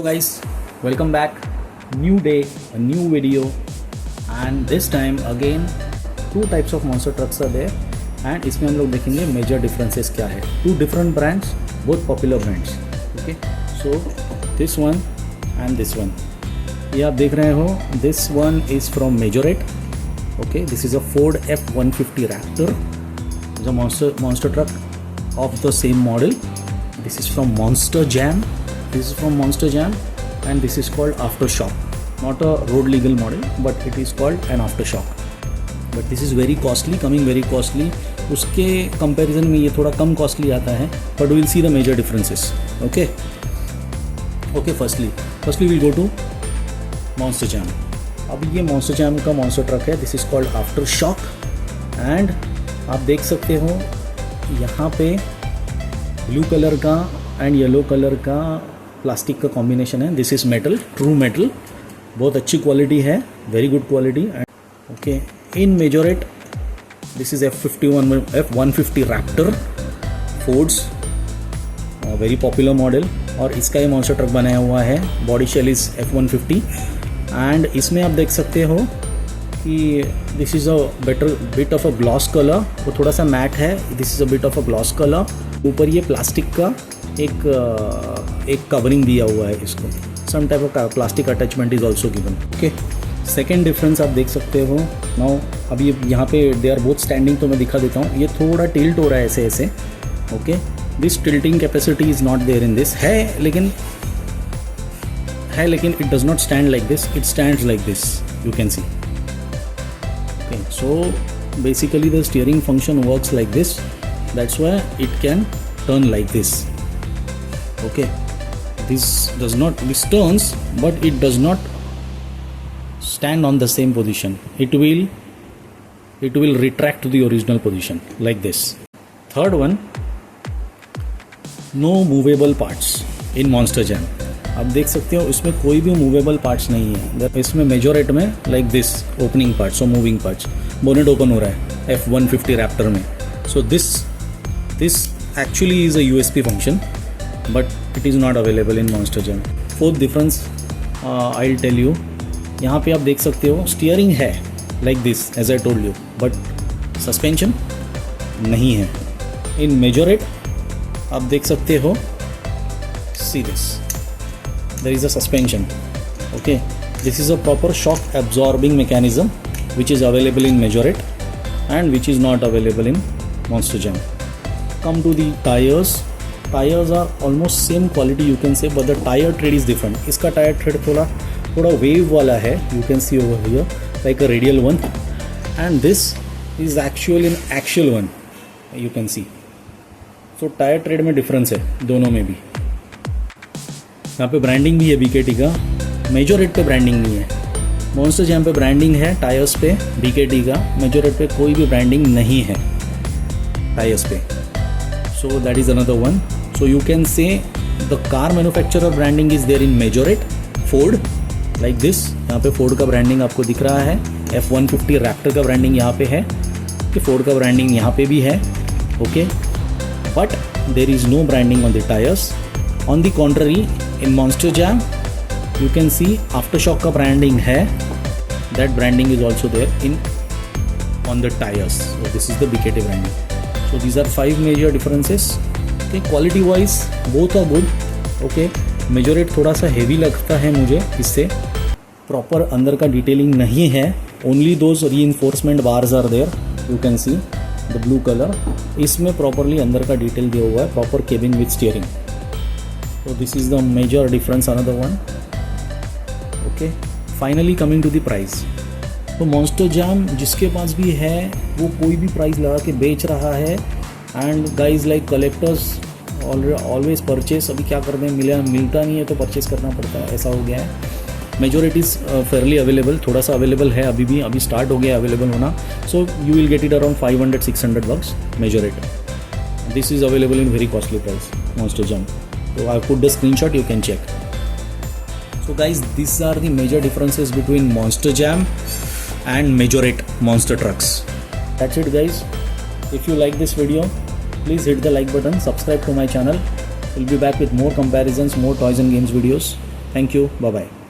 So guys, welcome back. New day, a new video, and this time again two types of monster trucks are there, and इसमें हम लोग देखेंगे major differences क्या है. Two different brands, both popular brands. Okay, so this one and this one. ये आप देख रहे हो, this one is from Majorette. Okay, this is a Ford F-150 Raptor. It's a monster truck of the same model. This is from Monster Jam. And this is called Aftershock. Not a road legal model, but it is called an Aftershock. But this is very costly, coming very costly. उसके comparison में ये थोड़ा कम costly आता है, but we'll see the major differences. Okay, firstly we'll go to Monster Jam. अब ये Monster Jam का monster truck है. This is called Aftershock. And आप देख सकते हो यहाँ पे ब्लू कलर का एंड येलो कलर का प्लास्टिक का कॉम्बिनेशन है. This is metal, true metal, बहुत अच्छी क्वालिटी है, very good quality. Okay, in majorette this is F-150 Raptor, Ford's, very popular model. और इसका ये मॉन्स्टर ट्रक बनाया हुआ है. Body shell is F-150 and इसमें आप देख सकते हो कि this is a bit of a gloss colour. वो थोड़ा सा मैट है. This is a bit of a gloss colour. ऊपर ये प्लास्टिक का एक कवरिंग दिया हुआ है इसको. Some type of plastic attachment is also given. Okay, second difference आप देख सकते हो. नाउ अभी यहाँ पे दे आर बोथ स्टैंडिंग, तो मैं दिखा देता हूँ. ये थोड़ा टिल्ट हो रहा है ऐसे. Okay, this tilting capacity is not there in this. है लेकिन it does not stand like this, it stands like this, you can see. Okay, so basically the steering function works like this. That's why it can turn like this. Okay, this turns, but it does not stand on the same position. It will retract to the original position like this. Third one, no movable parts in Monster Jam. आप देख सकते हो इसमें कोई भी movable parts नहीं है. इसमें मेजोरेट में लाइक दिस ओपनिंग पार्ट्स और मूविंग पार्ट्स. बोनेट ओपन हो रहा है F-150 रैप्टर में. सो this actually is a USP function, but it is not available in Monster Jam. Fourth difference I'll tell you. यहाँ पे आप देख सकते हो स्टीयरिंग है like this as I told you, but suspension नहीं है. In Majorette आप देख सकते हो, see this, there is a suspension. Okay, this is a proper shock absorbing mechanism which is available in Majorette and which is not available in Monster Jam. Come to the tires are almost same quality you can say, but the tire tread is different. इसका tyre thread थोड़ा wave वाला है. You can see over here like a radial one, and this is actual one, you can see. So tyre trade में difference है दोनों में भी. यहाँ पे ब्रांडिंग भी है BKT का. मेजोरेट पे ब्रांडिंग नहीं है. मॉन्स्टर जैम पे ब्रांडिंग है टायर्स पे BKT का. मेजोरेट पे कोई भी ब्रांडिंग नहीं है टायर्स पे. So that is another one. So you can say the car manufacturer branding is there in Majorette, Ford, like this. यहाँ पे Ford का ब्रांडिंग आपको दिख रहा है. F-150 Raptor का ब्रांडिंग यहाँ पे है. कि Ford का ब्रांडिंग यहाँ पे भी है. Okay, but there is no branding on the tires. On the contrary, in Monster Jam, you can see Aftershock का ब्रांडिंग है. That branding is also there on the tires. So this is the BKT branding. So these are 5 major differences. Okay, quality wise both are good. Okay, Majorette थोड़ा सा heavy लगता है मुझे इससे. Proper अंदर का detailing नहीं है. Only those reinforcement bars are there. You can see the blue color. इसमें properly अंदर का detail दिया हुआ है. Proper cabin with steering. So this is the major difference. Another one. Okay, finally coming to the price. तो monster jam जिसके पास भी है वो कोई भी प्राइस लगा के बेच रहा है. And guys like collectors always purchase. अभी क्या करते हैं, मिलता नहीं है तो परचेस करना पड़ता है, ऐसा हो गया है. मेजोरिटी इज़ फेयरली अवेलेबल, थोड़ा सा अवेलेबल है अभी स्टार्ट हो गया अवेलेबल होना. So you will get it around $500-600 bucks majorette. This is available in very costly price monster jam. तो I put the screenshot, you can check. So guys, these are the major differences between Monster Jam and Majorette monster trucks. That's it guys. If you like this video, please hit the like button, subscribe to my channel. We'll be back with more comparisons, more toys and games videos. Thank you, bye bye.